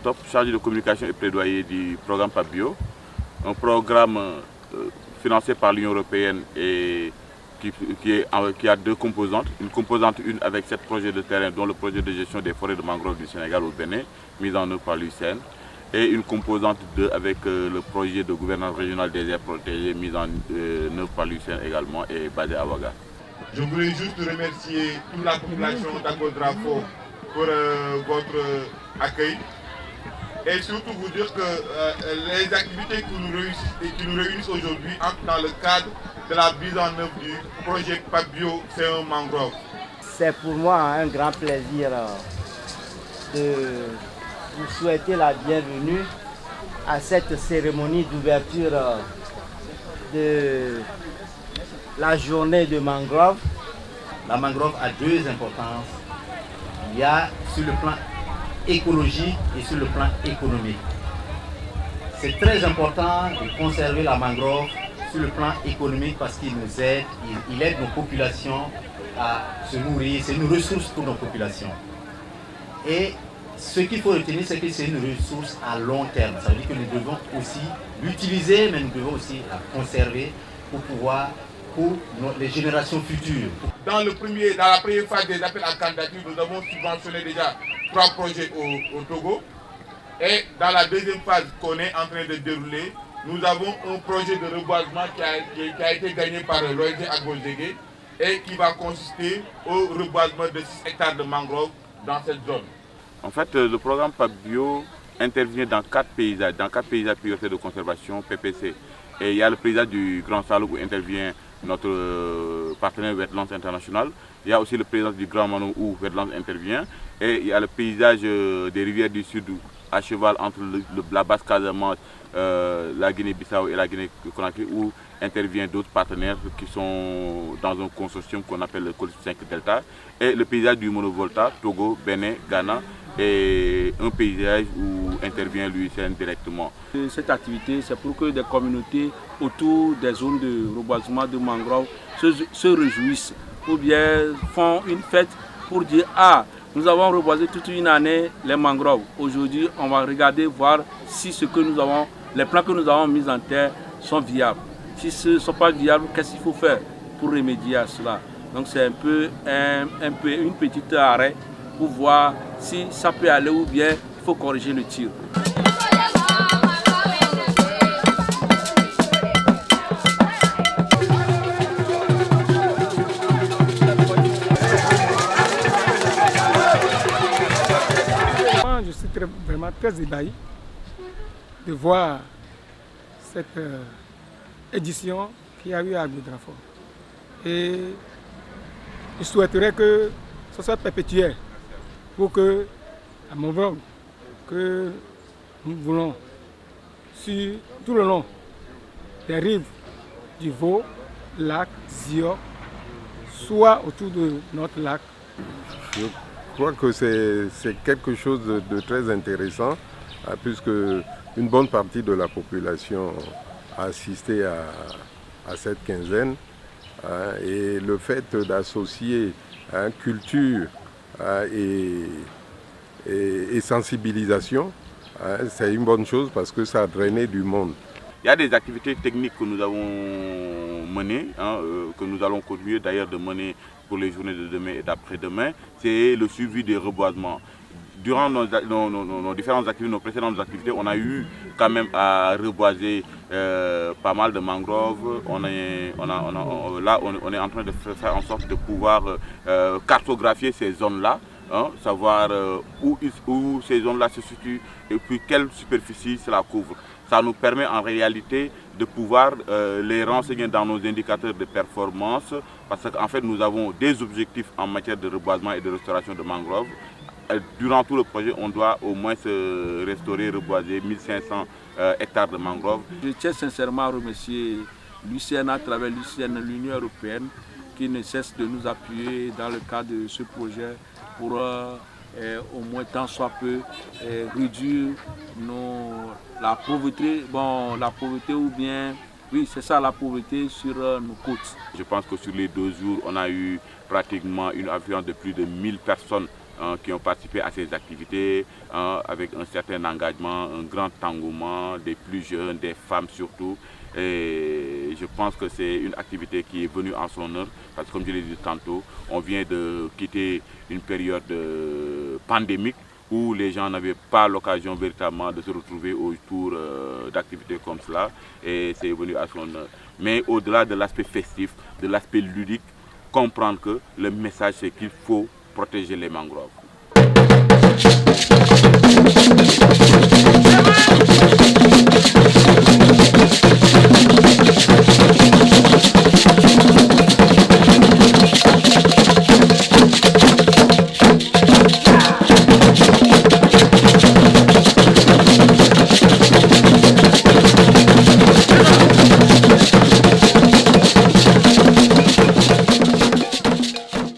Top, chargé de communication et plaidoyer du programme PAPBio, un programme financé par l'Union européenne et qui a deux composantes. Une composante une avec 7 projets de terrain, dont le projet de gestion des forêts de mangrove du Sénégal au Bénin, mis en œuvre par l'UICN, et une composante 2 avec le projet de gouvernance régionale des aires protégées, mis en œuvre par l'UICN également et basé à Ouaga. Je voulais juste remercier toute la population d'Agodrafo pour votre accueil et surtout vous dire que les activités qui nous réunissent aujourd'hui entrent dans le cadre de la mise en œuvre du projet PAPBio C1 Mangrove. C'est pour moi un grand plaisir de vous souhaiter la bienvenue à cette cérémonie d'ouverture de la journée de mangrove. La mangrove a deux importances. Il y a sur le plan écologique et sur le plan économique. C'est très important de conserver la mangrove sur le plan économique parce qu'il nous aide, il aide nos populations à se nourrir, c'est une ressource pour nos populations. Et ce qu'il faut retenir, c'est que c'est une ressource à long terme. Ça veut dire que nous devons aussi l'utiliser, mais nous devons aussi la conserver pour les générations futures. Dans la première phase des appels à candidature, nous avons subventionné déjà 3 projets au Togo. Et dans la deuxième phase qu'on est en train de dérouler, nous avons un projet de reboisement qui a été gagné par l'ONG Agbozégué et qui va consister au reboisement de 6 hectares de mangroves dans cette zone. En fait, le programme PAPBio intervient dans 4 paysages, prioritaires de conservation, PPC. Et il y a le paysage du Grand Saloum où intervient notre partenaire Wetlands International. Il y a aussi le paysage du Grand Mano où Wetlands intervient. Et il y a le paysage des rivières du Sud à cheval entre la Basse-Casamance, la Guinée-Bissau et la Guinée-Conakry où interviennent d'autres partenaires qui sont dans un consortium qu'on appelle le Col 5 Delta. Et le paysage du Monovolta, Togo, Bénin, Ghana et un paysage où intervient l'UICN directement. Cette activité, c'est pour que des communautés autour des zones de reboisement de mangroves se réjouissent ou bien font une fête pour dire « Ah, nous avons reboisé toute une année les mangroves. Aujourd'hui, on va regarder, voir si les plans que nous avons mis en terre sont viables. Si ce ne sont pas viables, qu'est-ce qu'il faut faire pour remédier à cela ?» Donc c'est un peu une petite arrêt pour voir si ça peut aller ou bien il faut corriger le tir. Je suis vraiment très ébahi de voir cette édition qu'il y a eu à Agodrafo. Et je souhaiterais que ce soit perpétuel pour que la mangrove que nous voulons sur tout le long des rives du Vaud, lac, Zio, soit autour de notre lac. Je crois que c'est quelque chose de très intéressant puisque une bonne partie de la population a assisté à cette quinzaine et le fait d'associer culture et sensibilisation, c'est une bonne chose parce que ça a drainé du monde. Il y a des activités techniques que nous avons menées, que nous allons continuer d'ailleurs de mener pour les journées de demain et d'après-demain. C'est le suivi des reboisements. Durant nos différentes activités, nos précédentes activités, on a eu quand même à reboiser pas mal de mangroves. On est en train de faire en sorte de pouvoir cartographier ces zones-là, savoir où ces zones-là se situent et puis quelle superficie cela couvre. Ça nous permet en réalité de pouvoir les renseigner dans nos indicateurs de performance parce qu'en fait nous avons des objectifs en matière de reboisement et de restauration de mangroves. Durant tout le projet, on doit au moins se restaurer, reboiser 1500 hectares de mangroves. Je tiens sincèrement à remercier l'UICN à travers l'UICN, l'Union européenne, qui ne cesse de nous appuyer dans le cadre de ce projet pour au moins tant soit peu réduire la pauvreté, ou bien, oui c'est ça, la pauvreté sur nos côtes. Je pense que sur les 2 jours, on a eu pratiquement une affluence de plus de 1000 personnes qui ont participé à ces activités avec un certain engagement, un grand engouement des plus jeunes, des femmes surtout. Et je pense que c'est une activité qui est venue en son heure parce que comme je l'ai dit tantôt, on vient de quitter une période pandémique où les gens n'avaient pas l'occasion véritablement de se retrouver autour d'activités comme cela et c'est venu à son heure. Mais au-delà de l'aspect festif, de l'aspect ludique, comprendre que le message c'est qu'il faut protéger les mangroves.